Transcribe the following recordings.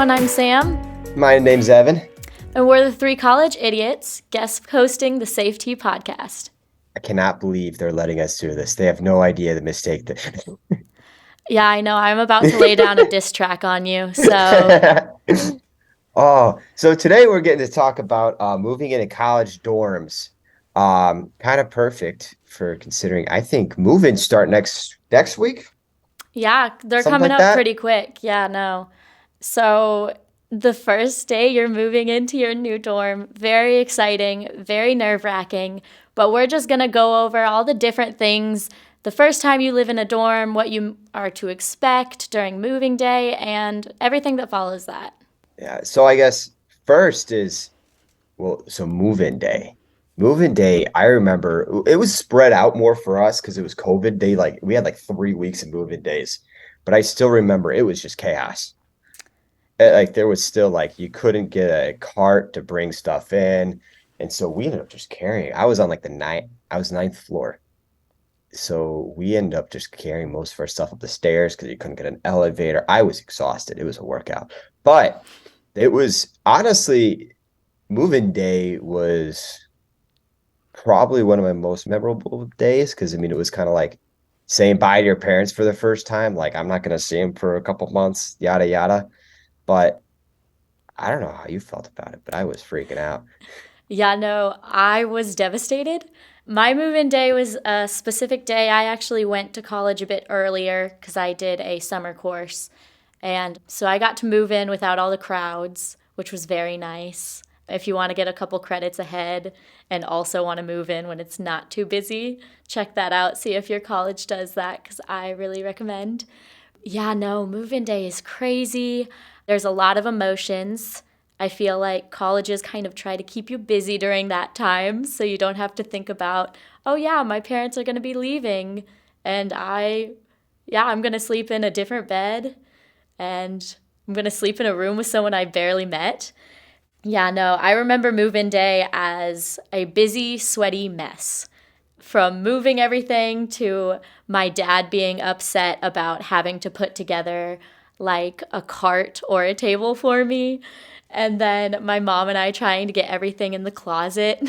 everyone, I'm Sam. My name's Evan. And we're the three college idiots guest hosting the SafeTEA Podcast. I cannot believe they're letting us do this. They have no idea the mistake that. Yeah, I know. I'm about to lay down a diss track on you. So, So today we're getting to talk about moving into college dorms. Kind of perfect for considering. I think move-ins start next week, yeah, they're something coming like up that. pretty quick. Yeah, no. So, the first day you're moving into your new dorm, very exciting, very nerve-wracking. But we're just going to go over all the different things the first time you live in a dorm, what you are to expect during moving day, and everything that follows that. Yeah. So I guess first is so move-in day. Move-in day, I remember it was spread out more for us because it was COVID. We had like 3 weeks of move-in days, but I still remember it was just chaos. Like there was still like you couldn't get a cart to bring stuff in, and so we ended up just carrying. I was on like I was ninth floor, so we ended up just carrying most of our stuff up the stairs because you couldn't get an elevator. I was exhausted. It was a workout, but it was honestly move-in day was probably one of my most memorable days because I mean it was kind of like saying bye to your parents for the first time. Like I'm not gonna see them for a couple months, yada yada. But I don't know how you felt about it, but I was freaking out. Yeah, no, I was devastated. My move-in day was a specific day. I actually went to college a bit earlier because I did a summer course. And so I got to move in without all the crowds, which was very nice. If you want to get a couple credits ahead and also want to move in when it's not too busy, check that out. See if your college does that because I really recommend. Yeah, no, move-in day is crazy. There's a lot of emotions. I feel like colleges kind of try to keep you busy during that time so you don't have to think about, oh yeah, my parents are going to be leaving and I'm going to sleep in a different bed and I'm going to sleep in a room with someone I barely met. Yeah, no, I remember move-in day as a busy, sweaty mess. From moving everything to my dad being upset about having to put together like a cart or a table for me. And then my mom and I trying to get everything in the closet.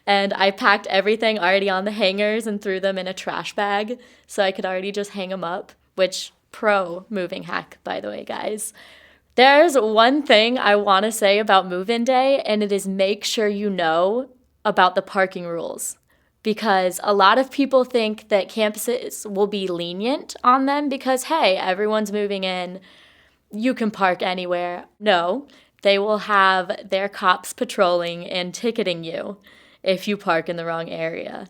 And I packed everything already on the hangers and threw them in a trash bag so I could already just hang them up, which pro moving hack, by the way, guys. There's one thing I want to say about move-in day, and it is make sure you know about the parking rules. Because a lot of people think that campuses will be lenient on them because, hey, everyone's moving in, you can park anywhere. No, they will have their cops patrolling and ticketing you if you park in the wrong area.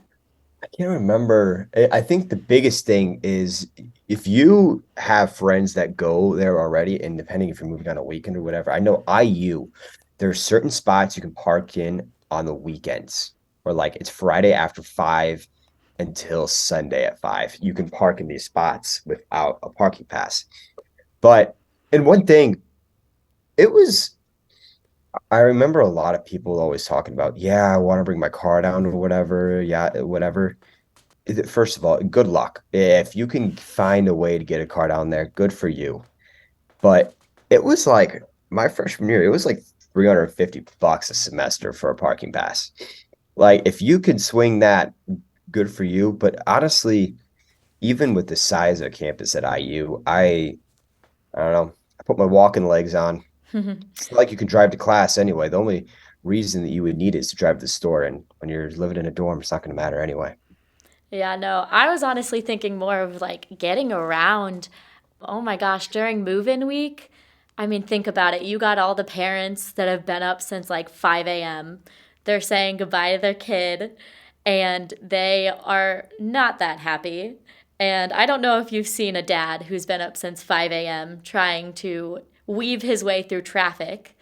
I can't remember. I think the biggest thing is if you have friends that go there already, and depending if you're moving on a weekend or whatever, I know there's certain spots you can park in on the weekends, or like it's Friday after 5 until Sunday at 5. You can park in these spots without a parking pass. But and one thing, it was I remember a lot of people always talking about, yeah, I want to bring my car down or whatever. Yeah, whatever. First of all, good luck. If you can find a way to get a car down there, good for you. But it was like my freshman year, it was like $350 a semester for a parking pass. Like if you could swing that, good for you. But honestly, even with the size of campus at IU, I don't know. I put my walking legs on. It's not like you can drive to class anyway. The only reason that you would need is to drive to the store. And when you're living in a dorm, it's not going to matter anyway. Yeah, no, I was honestly thinking more of like getting around. Oh my gosh, during move-in week, I mean, think about it. You got all the parents that have been up since like 5 a.m. They're saying goodbye to their kid, and they are not that happy. And I don't know if you've seen a dad who's been up since 5 a.m. trying to weave his way through traffic.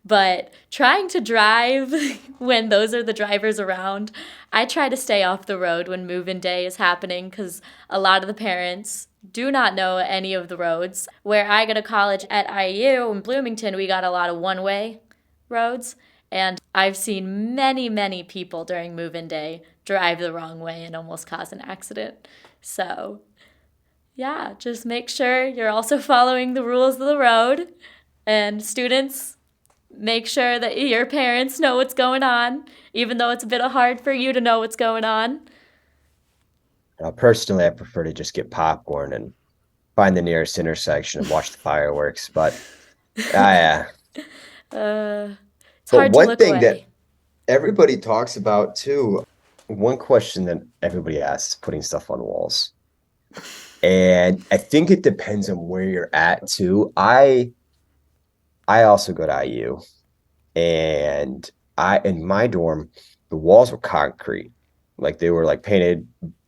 But trying to drive when those are the drivers around, I try to stay off the road when move-in day is happening because a lot of the parents do not know any of the roads. Where I go to college at IU in Bloomington, we got a lot of one-way roads. And I've seen many, many people during move-in day drive the wrong way and almost cause an accident. So, yeah, just make sure you're also following the rules of the road And students, make sure that your parents know what's going on, even though it's a bit hard for you to know what's going on. Personally, I prefer to just get popcorn and find the nearest intersection and watch the fireworks. But yeah. Uh, it's But hard to one look thing that away. everybody talks about too, one question that everybody asks is putting stuff on walls. And I think it depends on where you're at too. I also go to IU, and I in my dorm, the walls were concrete. Like they were like painted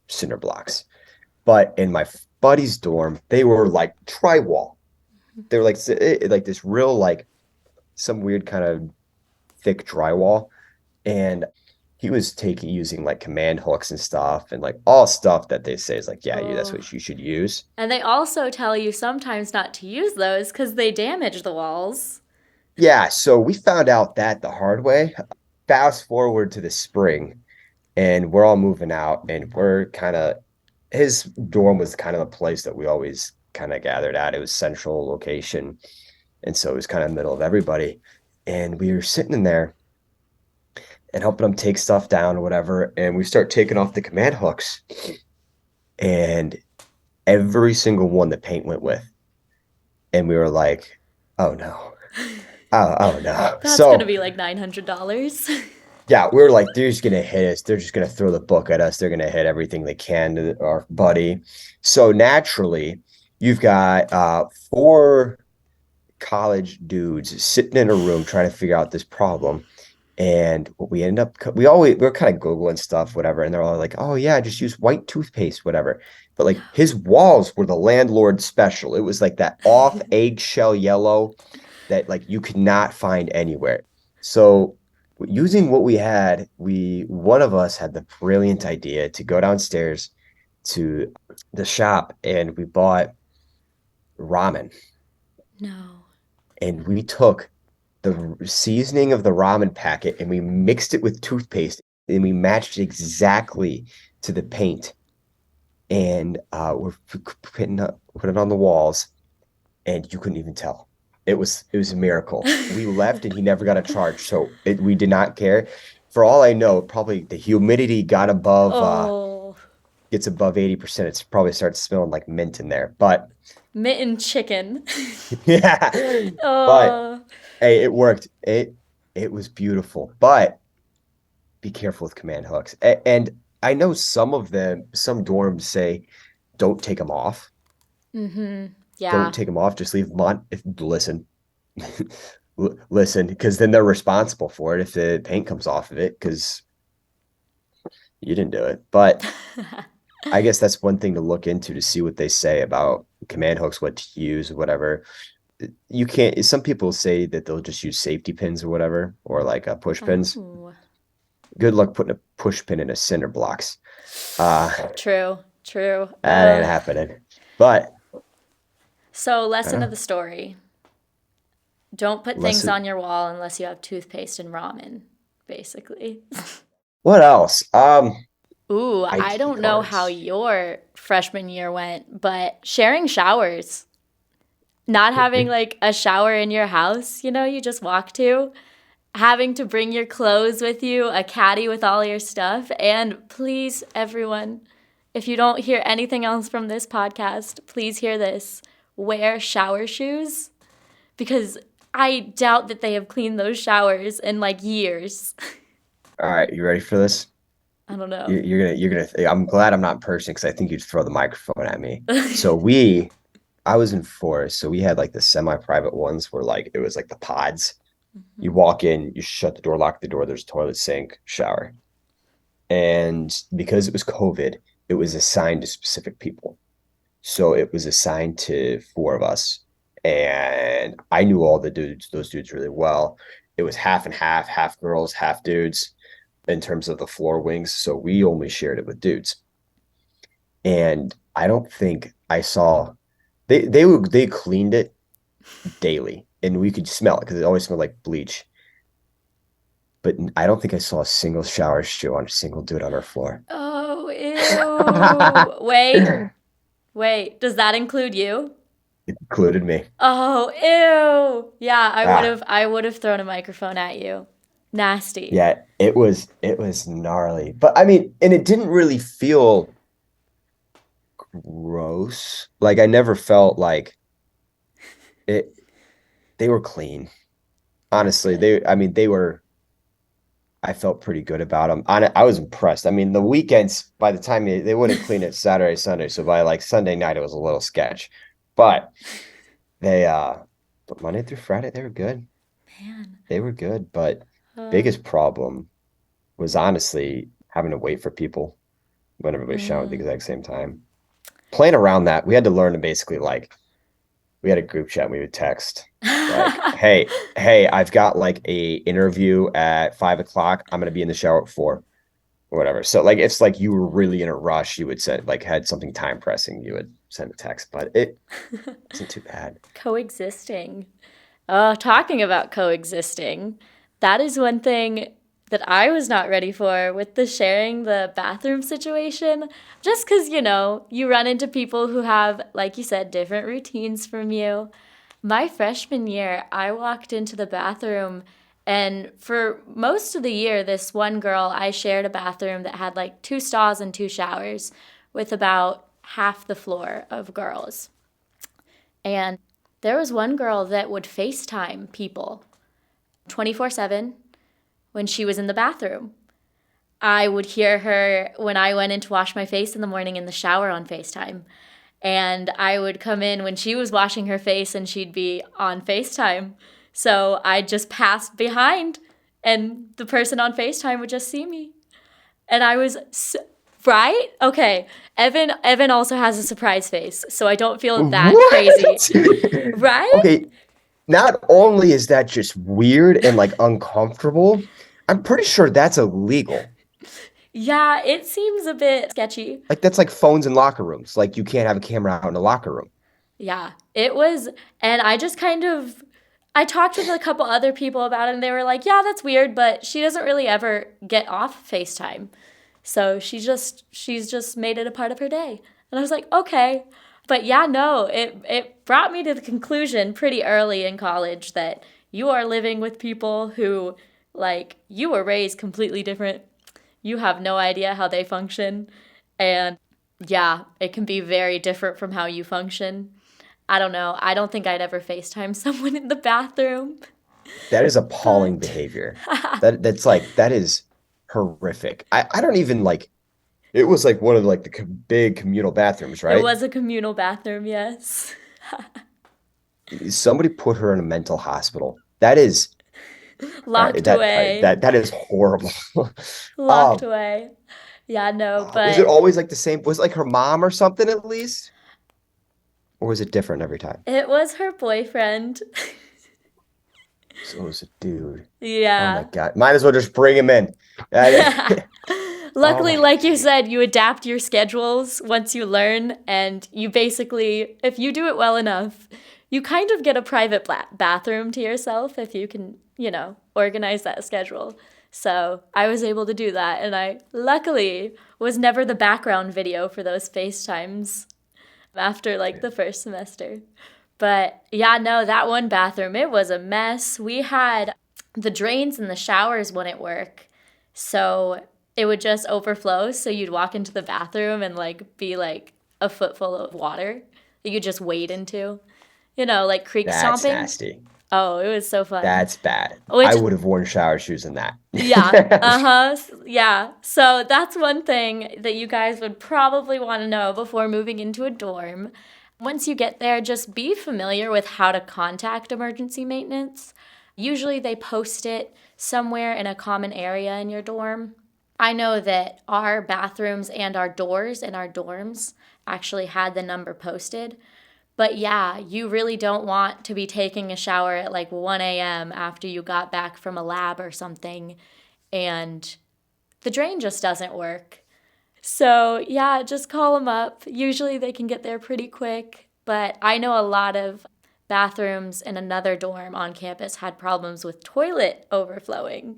cinder blocks. But in my buddy's dorm, they were like drywall. They were like this real like some weird kind of thick drywall. And he was taking using like command hooks and stuff and like all stuff that they say is like, yeah, you that's Oh. what you should use. And they also tell you sometimes not to use those because they damage the walls. Yeah, so we found out that the hard way. Fast forward to the spring, and we're all moving out, and we're kind of his dorm was kind of the place that we always kind of gathered at. It was central location, and so it was kind of middle of everybody. And we were sitting in there and helping them take stuff down or whatever, and we start taking off the command hooks, and every single one the paint went with, and we were like, "Oh no, oh no!" That's going to So be like $900. yeah, we were like, they're just gonna hit us. They're just gonna throw the book at us. They're gonna hit everything they can to our buddy. So naturally, you've got four college dudes sitting in a room trying to figure out this problem. And what we end up, we're kind of Googling stuff, whatever. And they're all like, oh, yeah, just use white toothpaste, whatever. But like his walls were the landlord special. It was like that off eggshell yellow that like you could not find anywhere. So using what we had, one of us had the brilliant idea to go downstairs to the shop and we bought ramen No. and we took the seasoning of the ramen packet and we mixed it with toothpaste and we matched it exactly to the paint and we're put it on the walls and you couldn't even tell. It was a miracle. We left and he never got a charge, so we did not care. For all I know, probably the humidity got above Oh, gets above 80%. It's probably starts smelling like mint in there. But mitten chicken. yeah, but Oh, hey, it worked. It was beautiful. But be careful with command hooks. And I know some dorms say don't take them off. mm-hmm. Don't Yeah. take them off. Just leave them on. Listen, listen, because then they're responsible for it if the paint comes off of it because you didn't do it. But I guess that's one thing to look into to see what they say about command hooks, what to use, whatever. You can't. Some people say that they'll just use safety pins or whatever, or like push pins. Oh, Good luck putting a push pin in a cinder blocks. true, true. That ain't happening. But So, I lesson don't of know. the story: don't put things Lesson. on your wall unless you have toothpaste and ramen, basically. What else? Ooh, I ID don't know how cards. your freshman year went, but sharing showers, not having like a shower in your house, you just walk to, having to bring your clothes with you, a caddy with all your stuff, and please, everyone, if you don't hear anything else from this podcast, please hear this. Wear shower shoes because I doubt that they have cleaned those showers in like years. All right, you ready for this? I don't know. You're gonna. I'm glad I'm not in person because I think you'd throw the microphone at me. So I was in Forest, so we had like the semi-private ones where like it was like the pods. You walk in, you shut the door, lock the door. There's a toilet, sink, shower, and because it was COVID, it was assigned to specific people. So it was assigned to four of us, and I knew all the dudes, those dudes really well. It was half and half, half girls, half dudes in terms of the floor wings. So we only shared it with dudes. And I don't think I saw they cleaned it daily and we could smell it because it always smelled like bleach. But I don't think I saw a single shower shoe on a single dude on our floor. Oh, ew. Wait, wait. Does that include you? It included me. Oh, ew. Yeah, Ah, I would have thrown a microphone at you. Nasty. yeah, it was gnarly. But I mean, and it didn't really feel gross. Like I never felt like it they were clean. That's Honestly, good. I mean, I felt pretty good about them. I was impressed. I mean, the weekends, by the time they wouldn't clean it Saturday, Sunday. So by like Sunday night, it was a little sketch. But they, but Monday through Friday, they were good. Man. They were good. But Uh, biggest problem was honestly having to wait for people when everybody's showering at the mm. exact same time. Playing around that, we had to learn to basically like, we had a group chat and we would text like, hey, I've got like a interview at 5 o'clock. I'm gonna be in the shower at 4 or whatever. So like it's like you were really in a rush, you would send like had something time pressing, you would send a text, but it wasn't too bad. Coexisting. Oh, talking about coexisting, that is one thing that I was not ready for with the sharing the bathroom situation. Just because, you run into people who have, like you said, different routines from you. My freshman year, I walked into the bathroom, and for most of the year, this one girl, I shared a bathroom that had like two stalls and two showers with about half the floor of girls. And there was one girl that would FaceTime people 24/7 when she was in the bathroom. I would hear her when I went in to wash my face in the morning in the shower on FaceTime. And I would come in when she was washing her face and she'd be on FaceTime. So I'd just pass behind and the person on FaceTime would just see me. And I was right? Okay. Evan also has a surprise face, so I don't feel that crazy. What? Right? Okay, not only is that just weird and like uncomfortable, I'm pretty sure that's illegal. Yeah, it seems a bit sketchy. Like that's like phones in locker rooms. Like you can't have a camera out in a locker room. Yeah, it was, and I just kind of, I talked with a couple other people about it, and they were like, "Yeah, that's weird, but she doesn't really ever get off FaceTime, so she's just made it a part of her day." And I was like, "Okay," but yeah, no, it brought me to the conclusion pretty early in college that you are living with people who, like, you were raised completely different. You have no idea how they function, and yeah, it can be very different from how you function. I don't know. I don't think I'd ever FaceTime someone in the bathroom. That is appalling But behavior. That's like that is horrific. I don't even like it was like one of like the big communal bathrooms, it right? was a communal bathroom, yes. Somebody put her in a mental hospital. That is Locked away. that is horrible. Locked Um, away. Yeah, no, was it but always like the same? Was it like her mom or something at least? Or was it different every time? it was her boyfriend. So it was a dude. Oh my Yeah. God. Might as well just bring him in. That- oh Luckily, my like you God. said, you adapt your schedules once you learn, and you basically, if you do it well enough, you kind of get a private bathroom to yourself if you can, organize that schedule. So I was able to do that, and I luckily was never the background video for those FaceTimes after like the first semester. But yeah, no, that one bathroom, it was a mess. We had the drains and the showers wouldn't work. So it would just overflow. So you'd walk into the bathroom and like be like a foot full of water that you just wade into, like creek That's stomping. nasty. Oh, it was so fun. That's bad. I Which, would have worn shower shoes in that. yeah, uh huh, yeah. So that's one thing that you guys would probably want to know before moving into a dorm. Once you get there, just be familiar with how to contact emergency maintenance. Usually they post it somewhere in a common area in your dorm. I know that our bathrooms and our doors in our dorms actually had the number posted. But yeah, you really don't want to be taking a shower at like 1 a.m. after you got back from a lab or something and the drain just doesn't work. So, yeah, just call them up. Usually they can get there pretty quick, but I know a lot of bathrooms in another dorm on campus had problems with toilet overflowing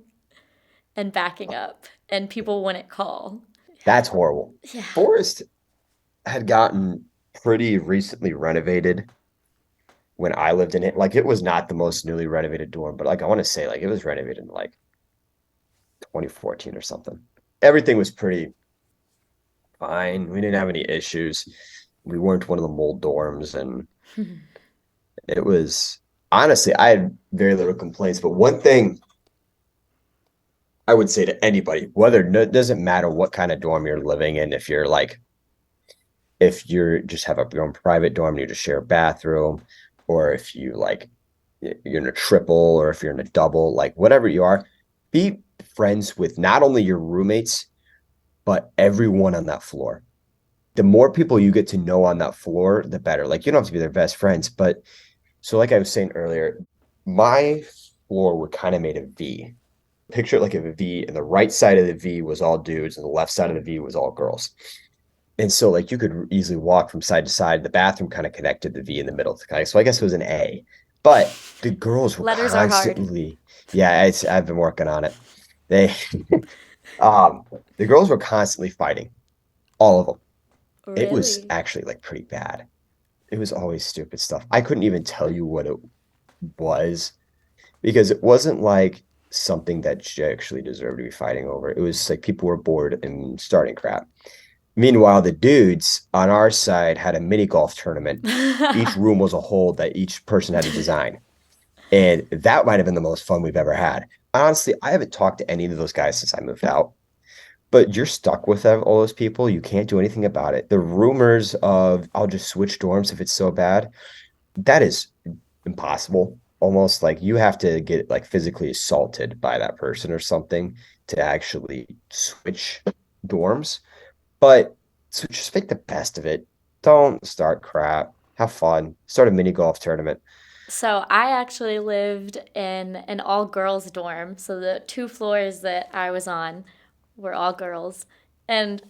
and backing up, and people wouldn't call. That's horrible. Yeah. Forest had gotten pretty recently renovated. when I lived in it. Like it was not the most newly renovated dorm, but like I want to say like it was renovated in like 2014 or something. Everything was pretty fine. We didn't have any issues. We weren't one of the mold dorms, and it was honestly, I had very little complaints. But one thing I would say to anybody, whether it doesn't matter what kind of dorm you're living in, if you're just have your own private dorm and you just share a bathroom, or if you like you're in a triple or if you're in a double, like whatever you are, be friends with not only your roommates, but everyone on that floor. The more people you get to know on that floor, the better. Like you don't have to be their best friends, but so like I was saying earlier, my floor were kind of made of V. Picture it like a V, and the right side of the V was all dudes, and the left side of the V was all girls. And so like you could easily walk from side to side. The bathroom kind of connected the V in the middle. So I guess it was an A. But the girls were Letters are hard. constantly, yeah, I've been working on it. They um the girls were constantly fighting. All of them. It was Really? actually like pretty bad. It was always stupid stuff. I couldn't even tell you what it was because it wasn't like something that you actually deserved to be fighting over. It was like people were bored and starting crap. Meanwhile, the dudes on our side had a mini golf tournament. Each room was a hole that each person had to design. And that might have been the most fun we've ever had. Honestly, I haven't talked to any of those guys since I moved out, but you're stuck with all those people. You can't do anything about it. The rumors of I'll just switch dorms if it's so bad, that is impossible. Almost like you have to get like physically assaulted by that person or something to actually switch dorms. But so just make the best of it. Don't start crap. Have fun. Start a mini golf tournament. So I actually lived in an all girls dorm. So the two floors that I was on were all girls. And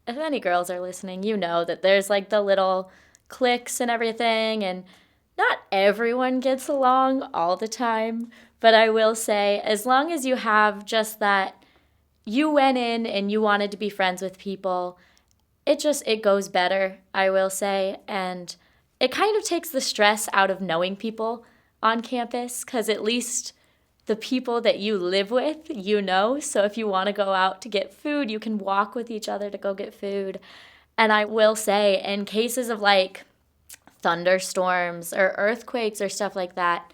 if any girls are listening, you know that there's like the little cliques and everything. And not everyone gets along all the time. But I will say, as long as you have just that, you went in and you wanted to be friends with people, it goes better, I will say, and it kind of takes the stress out of knowing people on campus cuz at least the people that you live with, you know. So if you want to go out to get food, you can walk with each other to go get food. And I will say in cases of like thunderstorms or earthquakes or stuff like that,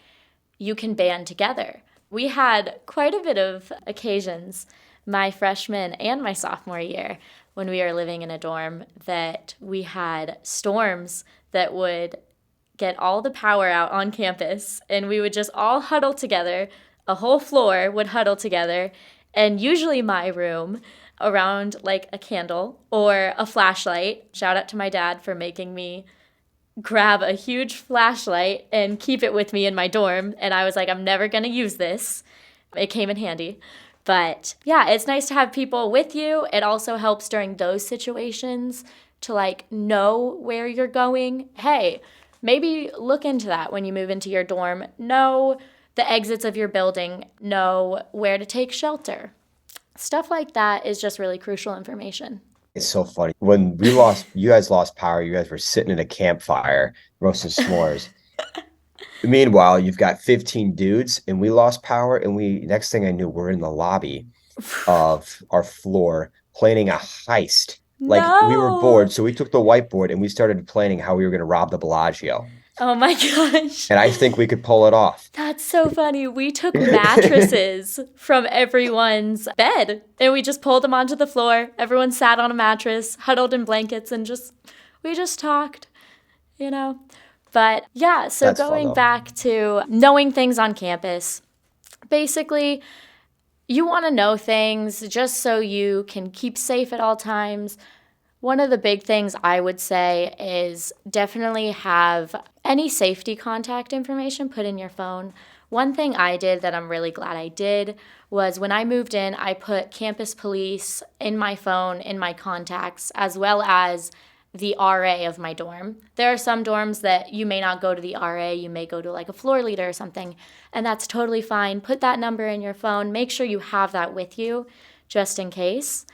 you can band together. We had quite a bit of occasions my freshman and my sophomore year when we were living in a dorm that we had storms that would get all the power out on campus and we would just all huddle together. A whole floor would huddle together, and usually my room around like a candle or a flashlight. Shout out to my dad for making me grab a huge flashlight and keep it with me in my dorm. And I was like, I'm never going to use this. It came in handy. But yeah, it's nice to have people with you. It also helps during those situations to like know where you're going. Hey, maybe look into that when you move into your dorm. Know the exits of your building, know where to take shelter. Stuff like that is just really crucial information. It's so funny. When you guys lost power, you guys were sitting in a campfire roasting s'mores. Meanwhile, you've got 15 dudes and we lost power. And next thing I knew, we're in the lobby of our floor planning a heist. Like we were No. bored. So we took the whiteboard and we started planning how we were going to rob the Bellagio. Oh my gosh. And I think we could pull it off. That's so funny. We took mattresses from everyone's bed and we just pulled them onto the floor. Everyone sat on a mattress, huddled in blankets, and we just talked, you know? But yeah, so That's fun going though. back to knowing things on campus, basically, you want to know things just so you can keep safe at all times. One of the big things I would say is definitely have any safety contact information put in your phone. One thing I did that I'm really glad I did was when I moved in, I put campus police in my phone, in my contacts, as well as the RA of my dorm. There are some dorms that you may not go to the RA, you may go to like a floor leader or something, and that's totally fine. Put that number in your phone, make sure you have that with you just in case.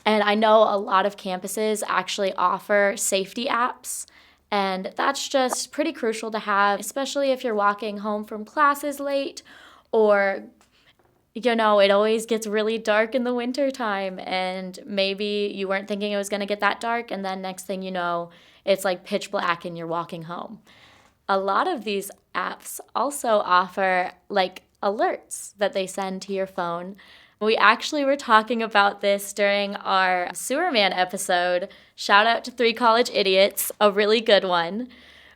And I know a lot of campuses actually offer safety apps, And that's just pretty crucial to have, especially if you're walking home from classes late or it always gets really dark in the winter time and maybe you weren't thinking it was going to get that dark and then next thing you know, it's like pitch black and you're walking home. A lot of these apps also offer like alerts that they send to your phone. We actually were talking about this during our Sewerman episode. Shout out to Three College Idiots, a really good one.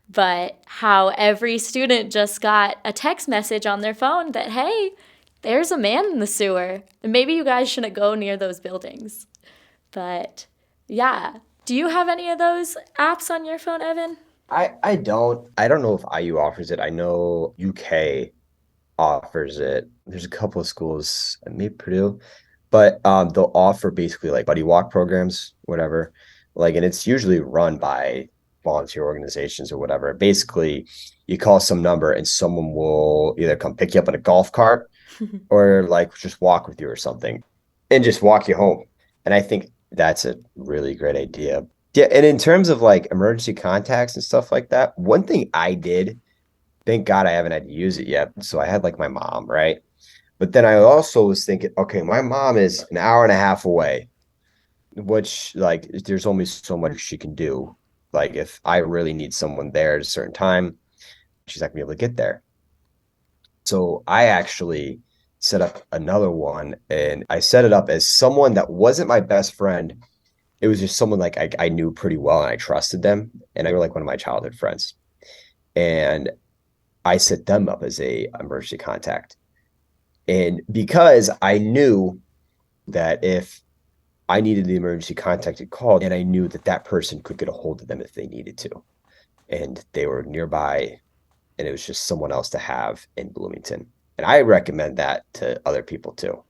But how every student just got a text message on their phone that, hey, there's a man in the sewer. And maybe you guys shouldn't go near those buildings. But yeah. Do you have any of those apps on your phone, Evan? I don't know if IU offers it. I know UK offers it. There's a couple of schools, maybe Purdue, but they'll offer basically like buddy walk programs, whatever. Like, and it's usually run by volunteer organizations or whatever. Basically, you call some number and someone will either come pick you up in a golf cart or like just walk with you or something and just walk you home. And I think that's a really great idea. Yeah, and in terms of like emergency contacts and stuff like that, one thing I did, thank God I haven't had to use it yet. So I had like my mom, right? But then I also was thinking, okay, my mom is an hour and a half away, which like there's only so much she can do. Like if I really need someone there at a certain time, she's not gonna be able to get there. So I actually set up another one and I set it up as someone that wasn't my best friend. It was just someone like I knew pretty well and I trusted them. And they were like one of my childhood friends. And I set them up as a emergency contact. And because I knew that if I needed the emergency contact called, and I knew that that person could get a hold of them if they needed to, and they were nearby, and it was just someone else to have in Bloomington. And I recommend that to other people too.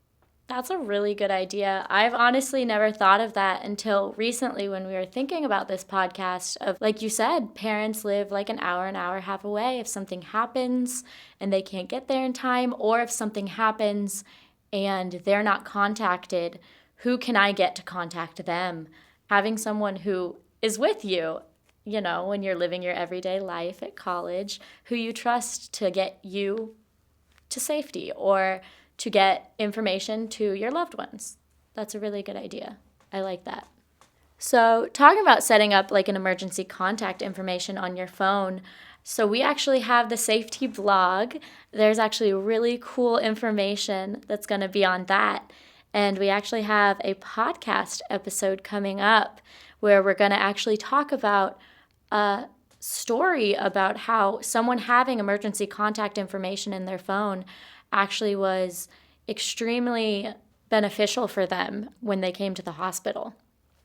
That's a really good idea. I've honestly never thought of that until recently when we were thinking about this podcast of, like you said, parents live like an hour and a half away. If something happens and they can't get there in time, or if something happens and they're not contacted, who can I get to contact them? Having someone who is with you, when you're living your everyday life at college, who you trust to get you to safety or to get information to your loved ones. That's a really good idea. I like that. So, talking about setting up like an emergency contact information on your phone, so we actually have the SafeTEA blog. There's actually really cool information that's going to be on that. And we actually have a podcast episode coming up where we're going to actually talk about a story about how someone having emergency contact information in their phone actually was extremely beneficial for them when they came to the hospital.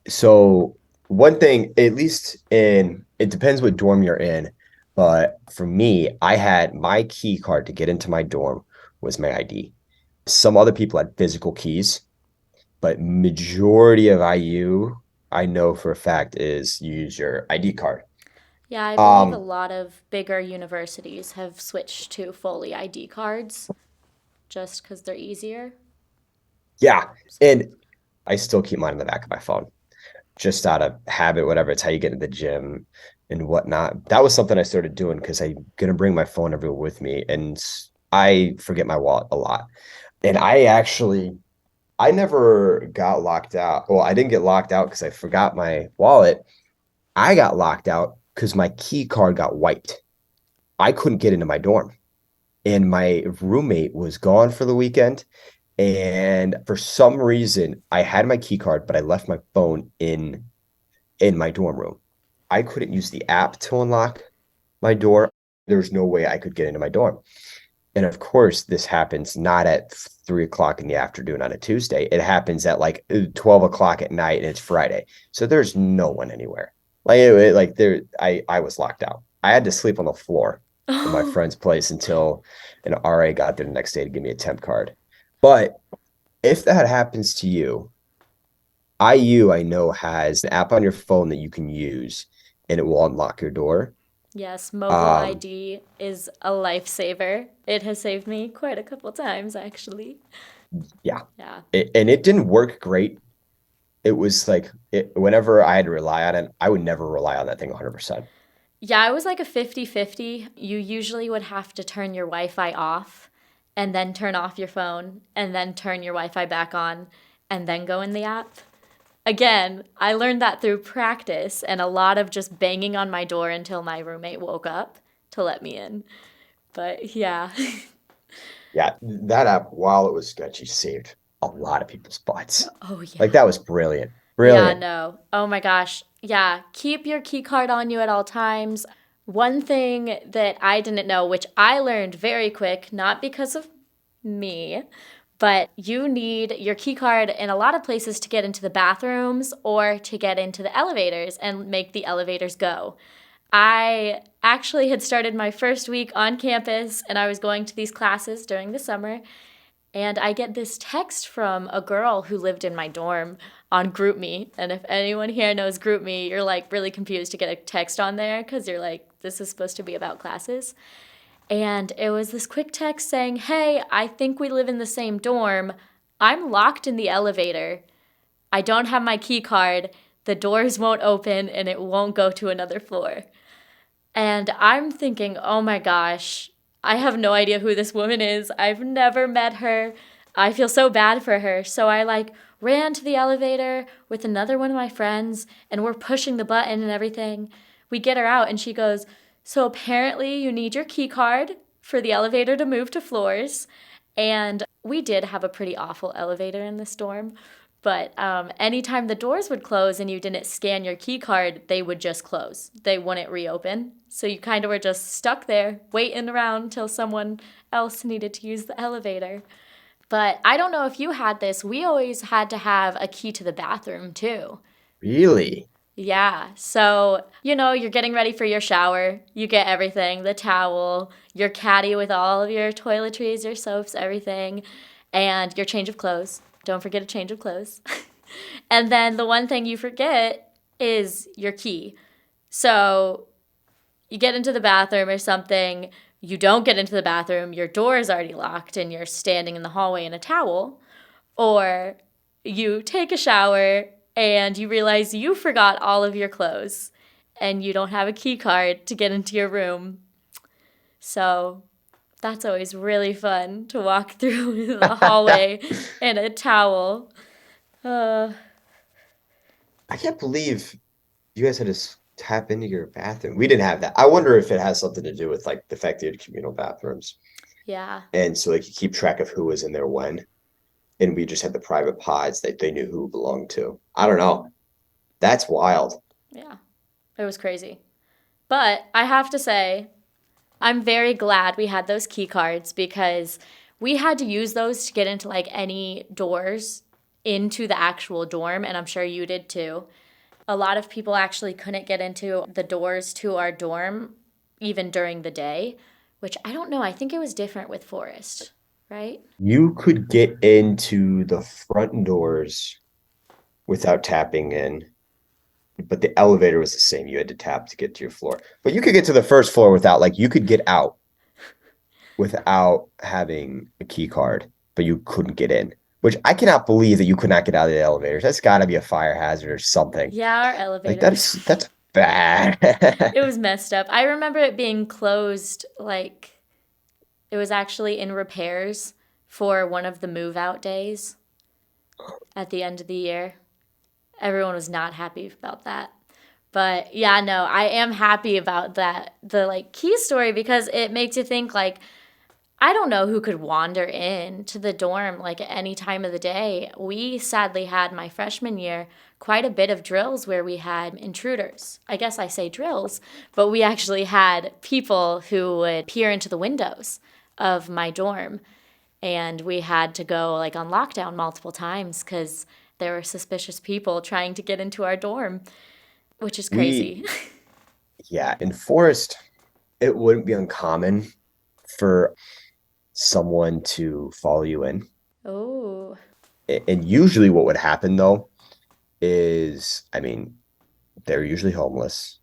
So one thing, at least it depends what dorm you're in, but for me, I had my key card to get into my dorm was my ID. Some other people had physical keys, but majority of IU, I know for a fact, is you use your ID card. Yeah, I believe a lot of bigger universities have switched to fully ID cards just because they're easier. Yeah. And I still keep mine in the back of my phone, just out of habit, whatever. It's how you get into the gym and whatnot. That was something I started doing because I'm going to bring my phone everywhere with me. And I forget my wallet a lot. And I never got locked out. Well, I didn't get locked out because I forgot my wallet. I got locked out because my key card got wiped. I couldn't get into my dorm. And my roommate was gone for the weekend. And for some reason, I had my key card, but I left my phone in my dorm room. I couldn't use the app to unlock my door. There was no way I could get into my dorm. And of course, this happens not at 3 o'clock in the afternoon on a Tuesday. It happens at like 12 o'clock at night, and it's Friday. So there's no one anywhere. I was locked out. I had to sleep on the floor in my friend's place until an RA got there the next day to give me a temp card. But if that happens to you, IU, I know, has an app on your phone that you can use and it will unlock your door. Yes, Mojo ID is a lifesaver. It has saved me quite a couple times, actually. Yeah. Yeah. And it didn't work great. It was like whenever I had to rely on it, I would never rely on that thing 100%. Yeah, it was like a 50-50. You usually would have to turn your Wi-Fi off and then turn off your phone and then turn your Wi-Fi back on and then go in the app. Again, I learned that through practice and a lot of just banging on my door until my roommate woke up to let me in. But yeah. Yeah, that app, while it was sketchy, saved a lot of people's butts. Oh, yeah. Like that was brilliant. Yeah, Brilliant. no. Oh my gosh. Yeah, keep your key card on you at all times. One thing that I didn't know, which I learned very quick, not because of me, but you need your key card in a lot of places to get into the bathrooms or to get into the elevators and make the elevators go. I actually had started my first week on campus and I was going to these classes during the summer. And I get this text from a girl who lived in my dorm on GroupMe. And if anyone here knows GroupMe, you're like really confused to get a text on there because you're like, this is supposed to be about classes. And it was this quick text saying, hey, I think we live in the same dorm. I'm locked in the elevator. I don't have my key card. The doors won't open and it won't go to another floor. And I'm thinking, oh my gosh, I have no idea who this woman is. I've never met her. I feel so bad for her. So I like ran to the elevator with another one of my friends and we're pushing the button and everything. We get her out and she goes, so apparently you need your key card for the elevator to move to floors. And we did have a pretty awful elevator in this dorm. But anytime the doors would close and you didn't scan your key card, they would just close. They wouldn't reopen. So you kind of were just stuck there, waiting around till someone else needed to use the elevator. But I don't know if you had this. We always had to have a key to the bathroom too. Really? Yeah. So, you're getting ready for your shower. You get everything, the towel, your caddy with all of your toiletries, your soaps, everything, and your change of clothes. Don't forget a change of clothes. And then the one thing you forget is your key. So you get into the bathroom or something, you don't get into the bathroom, your door is already locked and you're standing in the hallway in a towel, or you take a shower and you realize you forgot all of your clothes and you don't have a key card to get into your room. So that's always really fun to walk through the hallway in a towel. Uh, I can't believe you guys had to tap into your bathroom. We didn't have that. I wonder if it has something to do with like the fact that you had communal bathrooms. yeah, And so like you keep track of who was in there when. And we just had the private pods that they knew who belonged to. I don't know. That's wild. yeah. It was crazy. But I have to say, I'm very glad we had those key cards because we had to use those to get into like any doors into the actual dorm, and I'm sure you did too. A lot of people actually couldn't get into the doors to our dorm even during the day, which I don't know. I think it was different with Forest, right? You could get into the front doors without tapping in, but the elevator was the same. You had to tap to get to your floor. But you could get to the first floor without, like, you could get out without having a key card, but you couldn't get in, which I cannot believe that you could not get out of the elevators. That's got to be a fire hazard or something. Yeah, our Like, elevators. that's bad. It was messed up. I remember it being closed, like, it was actually in repairs for one of the move out days at the end of the year. Everyone was not happy about that. But yeah, no, I am happy about that. The like key story because it makes you think like I don't know who could wander in to the dorm like at any time of the day. We sadly had my freshman year quite a bit of drills where we had intruders. I guess I say drills, but we actually had people who would peer into the windows of my dorm and we had to go like on lockdown multiple times because there were suspicious people trying to get into our dorm, which is We, crazy. yeah, in Forest, it wouldn't be uncommon for someone to follow you in. Oh, And usually what would happen though is, I mean, they're usually homeless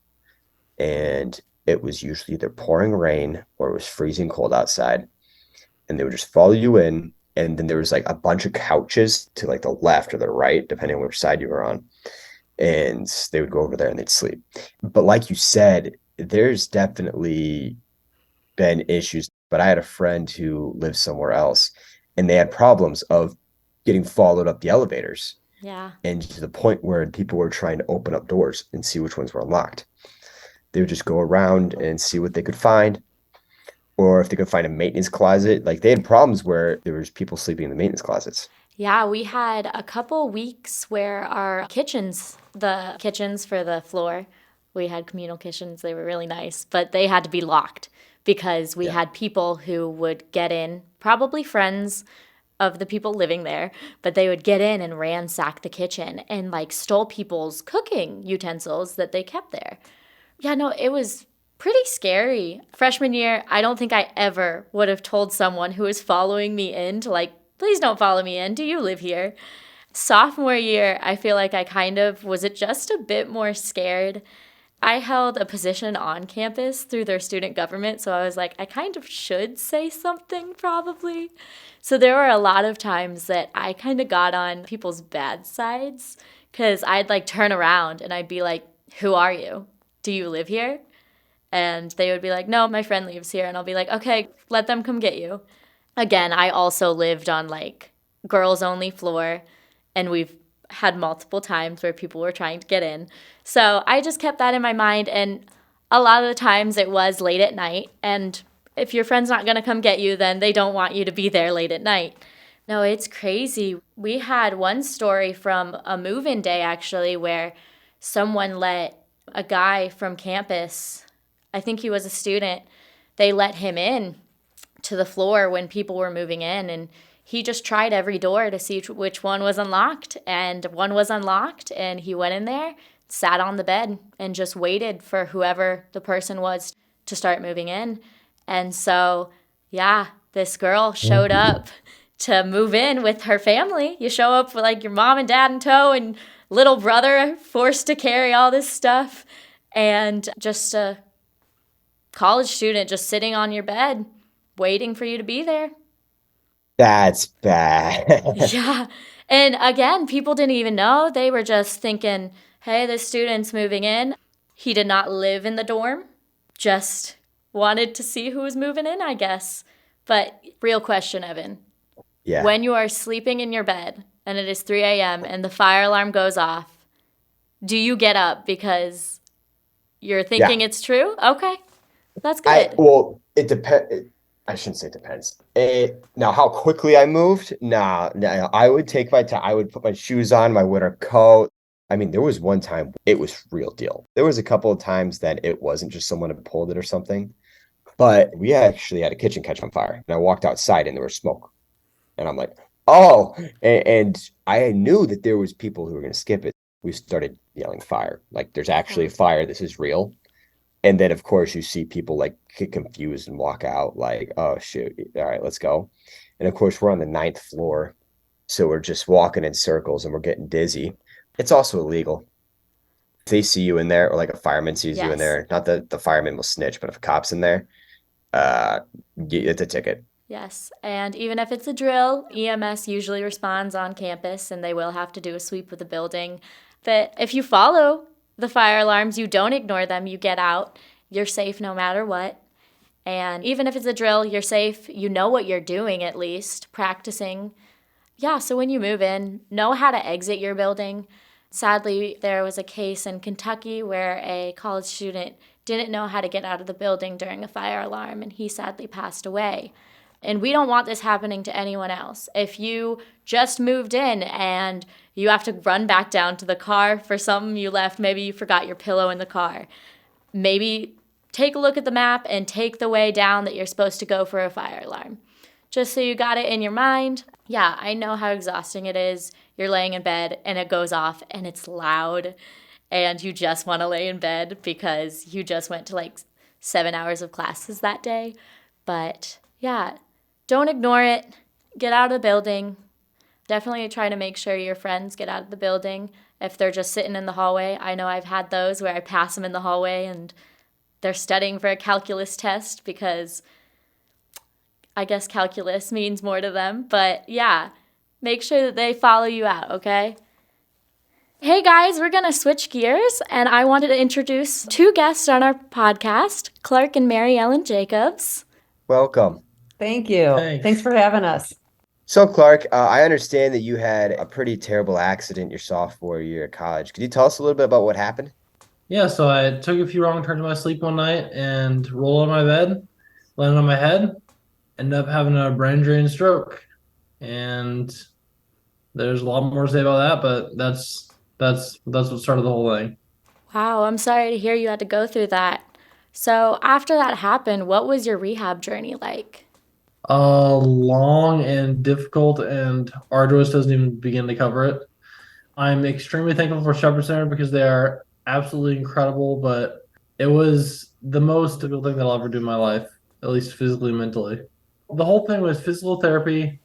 and it was usually either pouring rain or it was freezing cold outside. And they would just follow you in. And then there was like a bunch of couches to like the left or the right, depending on which side you were on. And they would go over there and they'd sleep. But like you said, there's definitely been issues, but I had a friend who lived somewhere else and they had problems of getting followed up the elevators Yeah. and to the point where people were trying to open up doors and see which ones were unlocked. They would just go around and see what they could find, or if they could find a maintenance closet. Like they had problems where there was people sleeping in the maintenance closets. Yeah, we had a couple weeks where our kitchens, the kitchens for the floor, we had communal kitchens. They were really nice, but they had to be locked because we Yeah. had people who would get in, probably friends of the people living there, but they would get in and ransack the kitchen and like stole people's cooking utensils that they kept there. Yeah, no, it was pretty scary. Freshman year, I don't think I ever would have told someone who was following me in to like, please don't follow me in. Do you live here? Sophomore year, I feel like I kind of was just a bit more scared. I held a position on campus through their student government, so I was like, I kind of should say something probably. So there were a lot of times that I kind of got on people's bad sides because I'd like turn around and I'd be like, who are you? Do you live here? And they would be like, no, my friend lives here. And I'll be like, okay, let them come get you. Again, I also lived on like girls only floor, and we've had multiple times where people were trying to get in. So I just kept that in my mind. And a lot of the times it was late at night. And if your friend's not going to come get you, then they don't want you to be there late at night. No, it's crazy. We had one story from a move-in day actually where someone let a guy from campus, I think he was a student, they let him in to the floor when people were moving in, and he just tried every door to see which one was unlocked, and one was unlocked, and he went in there, sat on the bed, and just waited for whoever the person was to start moving in. And so, yeah, this girl showed up to move in with her family. You show up with like your mom and dad in tow and little brother forced to carry all this stuff, and just a college student just sitting on your bed waiting for you to be there. That's bad. Yeah. And again, people didn't even know. They were just thinking, hey, this student's moving in. He did not live in the dorm, just wanted to see who was moving in, I guess. But real question, Evan. Yeah. When you are sleeping in your bed and it is 3 a.m. and the fire alarm goes off, do you get up because you're thinking Yeah. it's true? Okay, that's I good. well, it depends. I shouldn't say it depends. Now, how quickly I moved? Nah, I would take my time. I would put my shoes on, my winter coat. I mean, there was one time it was real deal. There was a couple of times that it wasn't just someone had pulled it or something, but we actually had a kitchen catch on fire, and I walked outside and there was smoke, and I'm like, oh, and I knew that there was people who were going to skip it. We started yelling fire, like there's actually a fire. This is real. And then, of course, you see people like get confused and walk out like, oh, shoot. All right, let's go. And of course, we're on the ninth floor. So we're just walking in circles and we're getting dizzy. It's also illegal. If they see you in there or like a fireman sees you in Yes. there, not that the fireman will snitch, but if a cop's in there, uh, it's a ticket. Yes, and even if it's a drill, EMS usually responds on campus and they will have to do a sweep of the building. But if you follow the fire alarms, you don't ignore them, you get out, you're safe no matter what. And even if it's a drill, you're safe. You know what you're doing at least, practicing. Yeah, so when you move in, know how to exit your building. Sadly, there was a case in Kentucky where a college student didn't know how to get out of the building during a fire alarm, and he sadly passed away. And we don't want this happening to anyone else. If you just moved in and you have to run back down to the car for something you left, maybe you forgot your pillow in the car, maybe take a look at the map and take the way down that you're supposed to go for a fire alarm. Just so you got it in your mind. Yeah, I know how exhausting it is. You're laying in bed and it goes off and it's loud and you just want to lay in bed because you just went to like 7 hours of classes that day. But yeah, don't ignore it. Get out of the building. Definitely try to make sure your friends get out of the building. If they're just sitting in the hallway, I know I've had those where I pass them in the hallway and they're studying for a calculus test because I guess calculus means more to them. But yeah, make sure that they follow you out, okay? Hey guys, we're going to switch gears, and I wanted to introduce two guests on our podcast, Clark and Mary Ellen Jacobs. Welcome. Thank you. Thanks for having us. So, Clark, I understand that you had a pretty terrible accident your sophomore year at college. Could you tell us a little bit about what happened? Yeah, so I took a few wrong turns in my sleep one night and rolled on my bed, landed on my head, ended up having a brain drain stroke. And there's a lot more to say about that, but that's what started the whole thing. Wow, I'm sorry to hear you had to go through that. So, after that happened, what was your rehab journey like? Long and difficult and arduous doesn't even begin to cover it. I'm extremely thankful for Shepherd Center because they are absolutely incredible, but it was the most difficult thing that I'll ever do in my life, at least physically and mentally. The whole thing was physical therapy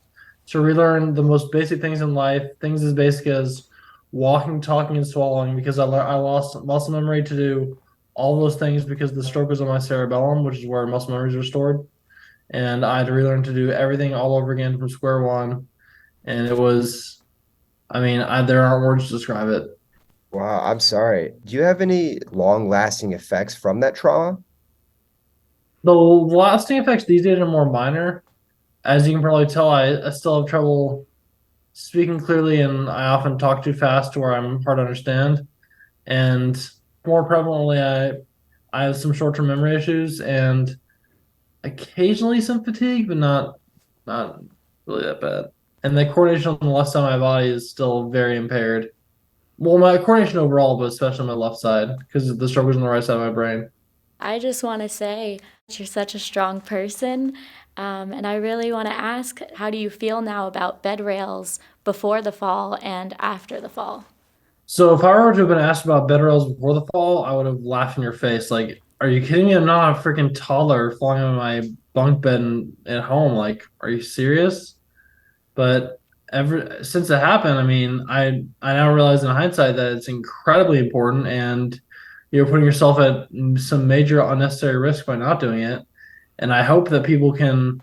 to relearn the most basic things in life, things as basic as walking, talking, and swallowing, because I lost muscle memory to do all those things because the stroke was on my cerebellum, which is where muscle memories are stored. And I had to relearn to do everything all over again from square one. And it was, there aren't words to describe it. Wow, I'm sorry. Do you have any long-lasting effects from that trauma? The lasting effects these days are more minor. As you can probably tell, I still have trouble speaking clearly, and I often talk too fast to where I'm hard to understand. And more prevalently, I have some short-term memory issues and occasionally some fatigue, but not really that bad. And the coordination on the left side of my body is still very impaired. Well, my coordination overall, but especially on my left side, because the stroke was on the right side of my brain. I just want to say you're such a strong person, and I really want to ask, how do you feel now about bed rails before the fall and after the fall? So if I were to have been asked about bed rails before the fall, I would have laughed in your face. Like, are you kidding me? I'm not a freaking toddler flying on my bunk bed at home. Like, are you serious? But ever since it happened, I now realize in hindsight that it's incredibly important, and you're putting yourself at some major unnecessary risk by not doing it. And I hope that people can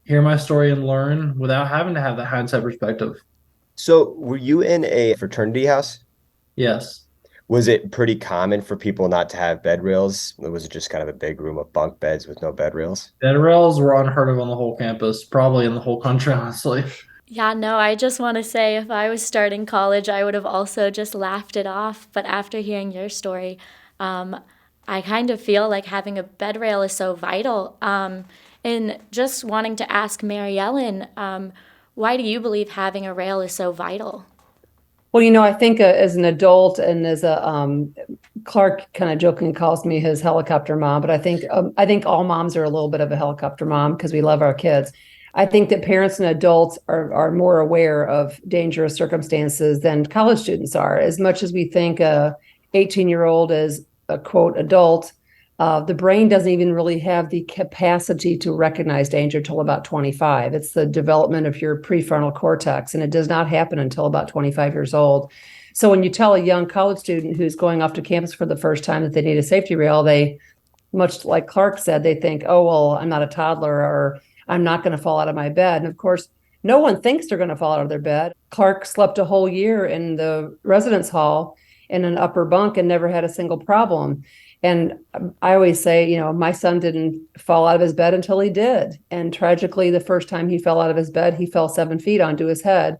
hear my story and learn without having to have the hindsight perspective. So, were you in a fraternity house? Yes. Was it pretty common for people not to have bed rails? Or was it just kind of a big room of bunk beds with no bed rails? Bed rails were unheard of on the whole campus, probably in the whole country, honestly. Yeah, no, I just want to say if I was starting college, I would have also just laughed it off. But after hearing your story, I kind of feel like having a bed rail is so vital. And just wanting to ask Mary Ellen, why do you believe having a rail is so vital? Well, I think as an adult and as a Clark kind of jokingly calls me his helicopter mom, but I think all moms are a little bit of a helicopter mom because we love our kids. I think that parents and adults are more aware of dangerous circumstances than college students are. As much as we think a 18-year-old is a quote adult, the brain doesn't even really have the capacity to recognize danger till about 25. It's the development of your prefrontal cortex, and it does not happen until about 25 years old. So when you tell a young college student who's going off to campus for the first time that they need a safety rail, they, much like Clark said, they think, oh, well, I'm not a toddler, or I'm not going to fall out of my bed. And of course, no one thinks they're going to fall out of their bed. Clark slept a whole year in the residence hall in an upper bunk and never had a single problem. And I always say, my son didn't fall out of his bed until he did. And tragically, the first time he fell out of his bed, he fell 7 feet onto his head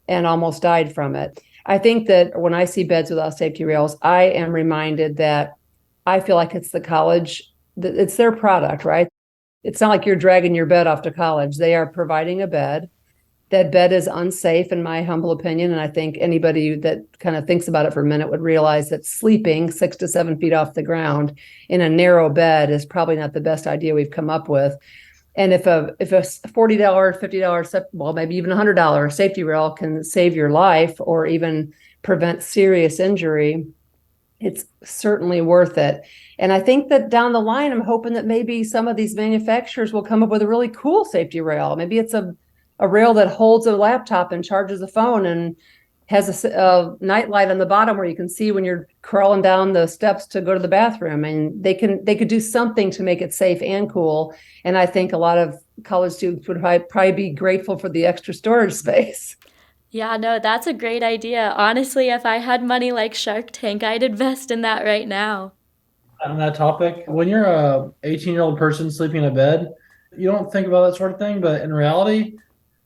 and almost died from it. I think that when I see beds without safety rails, I am reminded that I feel like it's the college, it's their product, right? It's not like you're dragging your bed off to college. They are providing a bed. That bed is unsafe, in my humble opinion. And I think anybody that kind of thinks about it for a minute would realize that sleeping 6 to 7 feet off the ground in a narrow bed is probably not the best idea we've come up with. And if a $40, $50, well, maybe even $100 safety rail can save your life or even prevent serious injury, it's certainly worth it. And I think that down the line, I'm hoping that maybe some of these manufacturers will come up with a really cool safety rail. Maybe it's a rail that holds a laptop and charges a phone and has a night light on the bottom where you can see when you're crawling down the steps to go to the bathroom. And they could do something to make it safe and cool. And I think a lot of college students would probably be grateful for the extra storage space. Yeah, no, that's a great idea. Honestly, if I had money like Shark Tank, I'd invest in that right now. On that topic, when you're a 18-year-old person sleeping in a bed, you don't think about that sort of thing, but in reality,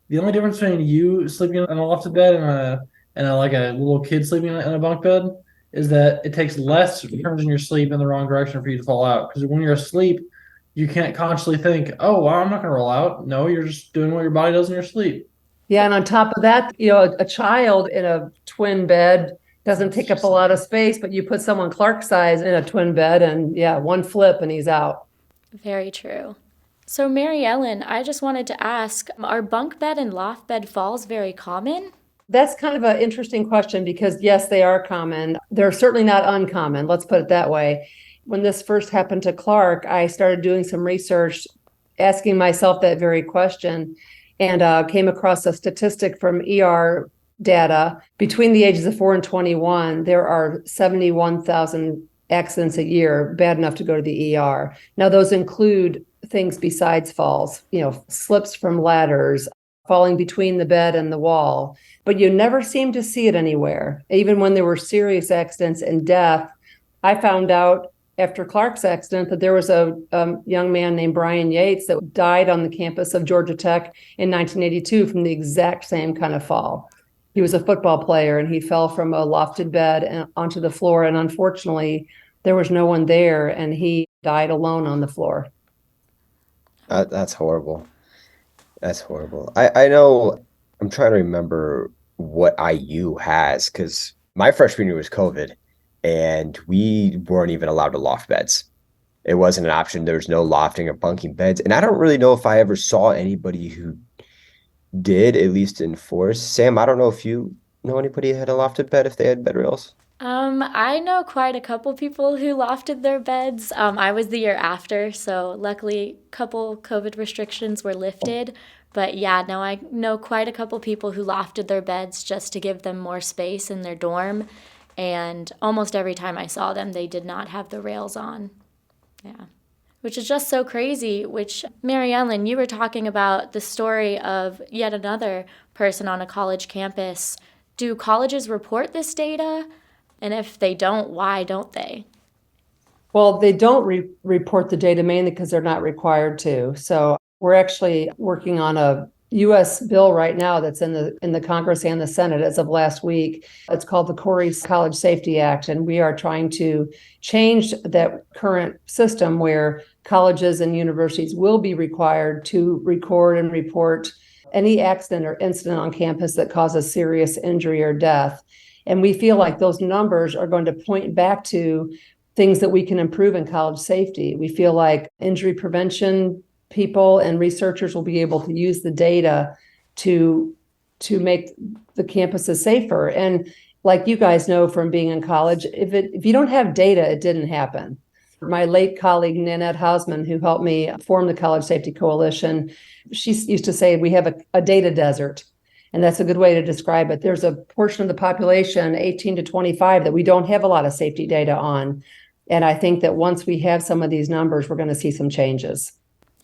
the only difference between you sleeping in a lofted bed and like a little kid sleeping in a bunk bed is that it takes less turns in your sleep in the wrong direction for you to fall out. Because when you're asleep, you can't consciously think, "Oh, well, I'm not going to roll out." No, you're just doing what your body does in your sleep. Yeah, and on top of that, a child in a twin bed doesn't take up a lot of space, but you put someone Clark size in a twin bed and yeah, one flip and he's out. Very true. So, Mary Ellen, I just wanted to ask, are bunk bed and loft bed falls very common? That's kind of an interesting question because yes, they are common. They're certainly not uncommon. Let's put it that way. When this first happened to Clark, I started doing some research, asking myself that very question, and came across a statistic from ER data. Between the ages of 4 and 21, there are 71,000 accidents a year bad enough to go to the ER. Now, those include things besides falls, slips from ladders, falling between the bed and the wall. But you never seem to see it anywhere. Even when there were serious accidents and death, I found out after Clark's accident that there was a young man named Brian Yates that died on the campus of Georgia Tech in 1982 from the exact same kind of fall. He was a football player and he fell from a lofted bed and onto the floor. And unfortunately, there was no one there and he died alone on the floor. That's horrible. That's horrible. I know I'm trying to remember what IU has because my freshman year was COVID and we weren't even allowed to loft beds. It wasn't an option. There was no lofting or bunking beds. And I don't really know if I ever saw anybody who did, at least in force. Sam, I don't know if you know anybody who had a lofted bed if they had bed rails. I know quite a couple people who lofted their beds. I was the year after, so luckily a couple COVID restrictions were lifted. But yeah, no, I know quite a couple people who lofted their beds just to give them more space in their dorm. And almost every time I saw them, they did not have the rails on. Yeah. Which is just so crazy, which, Mary Ellen, you were talking about the story of yet another person on a college campus. Do colleges report this data? And if they don't, why don't they? Well, they don't report the data mainly because they're not required to. So we're actually working on a U.S. bill right now that's in the Congress and the Senate as of last week. It's called the Corey College Safety Act, and we are trying to change that current system where colleges and universities will be required to record and report any accident or incident on campus that causes serious injury or death. And we feel like those numbers are going to point back to things that we can improve in college safety. We feel like injury prevention people and researchers will be able to use the data to make the campuses safer. And like you guys know from being in college, if you don't have data, it didn't happen. My late colleague, Nanette Hausman, who helped me form the College Safety Coalition, she used to say we have a data desert. And that's a good way to describe it. There's a portion of the population, 18 to 25, that we don't have a lot of safety data on. And I think that once we have some of these numbers, we're going to see some changes.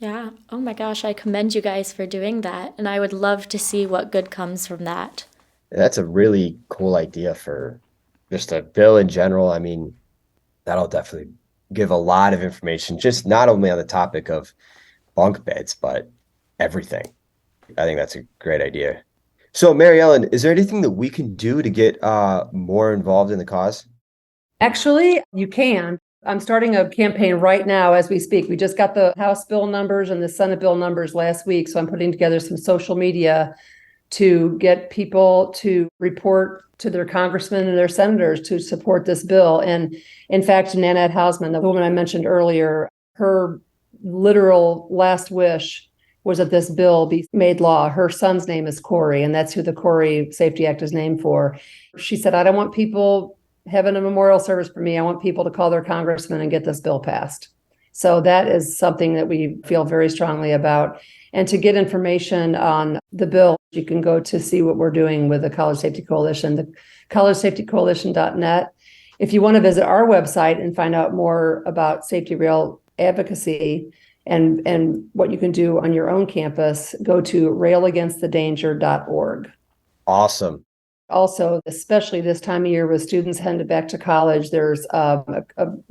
Yeah. Oh my gosh, I commend you guys for doing that. And I would love to see what good comes from that. That's a really cool idea for just a bill in general. I mean, that'll definitely give a lot of information, just not only on the topic of bunk beds, but everything. I think that's a great idea. So, Mary Ellen, is there anything that we can do to get more involved in the cause? Actually, you can. I'm starting a campaign right now as we speak. We just got the House bill numbers and the Senate bill numbers last week. So I'm putting together some social media to get people to report to their congressmen and their senators to support this bill. And in fact, Nanette Hausman, the woman I mentioned earlier, her literal last wish was that this bill be made law. Her son's name is Corey, and that's who the Corey Safety Act is named for. She said, I don't want people having a memorial service for me. I want people to call their congressman and get this bill passed. So that is something that we feel very strongly about. And to get information on the bill, you can go to see what we're doing with the College Safety Coalition, the collegesafetycoalition.net. If you want to visit our website and find out more about safety rail advocacy and what you can do on your own campus, go to railagainstthedanger.org. Awesome. Also, especially this time of year with students headed back to college, there's a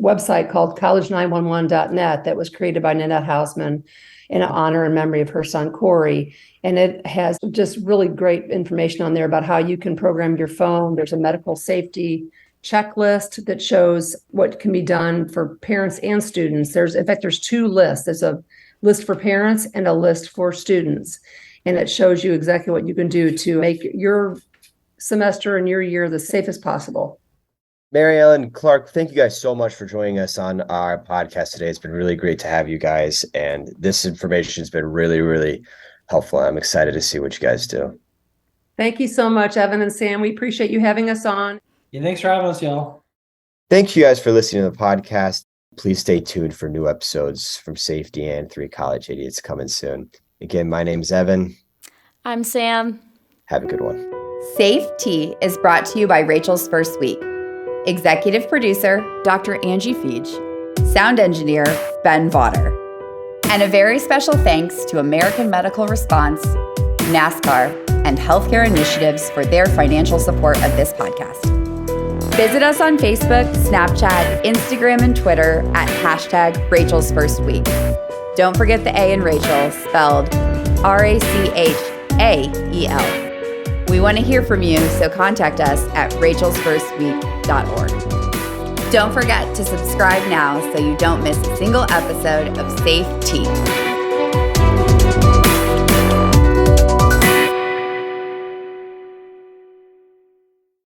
website called college911.net that was created by Nanette Hausman in honor and memory of her son, Corey. And it has just really great information on there about how you can program your phone. There's a medical safety checklist that shows what can be done for parents and students. In fact, there's two lists. There's a list for parents and a list for students. And it shows you exactly what you can do to make your semester and your year the safest possible. Mary Ellen, Clark, thank you guys so much for joining us on our podcast today. It's been really great to have you guys. And this information has been really, really helpful. I'm excited to see what you guys do. Thank you so much, Evan and Sam. We appreciate you having us on. Yeah, thanks for having us, y'all. Thank you guys for listening to the podcast. Please stay tuned for new episodes from SafeTEA and 3 College Idiots coming soon. Again, my name is Evan. I'm Sam. Have a good one. SafeTEA is brought to you by Rachel's First Week. Executive producer, Dr. Angie Feege. Sound engineer, Ben Vaughter. And a very special thanks to American Medical Response, NASCAR, and Healthcare Initiatives for their financial support of this podcast. Visit us on Facebook, Snapchat, Instagram, and Twitter at #Rachel's First Week. Don't forget the A in Rachel, spelled RACHAEL. We want to hear from you, so contact us at rachelsfirstweek.org. Don't forget to subscribe now so you don't miss a single episode of SafeTEA.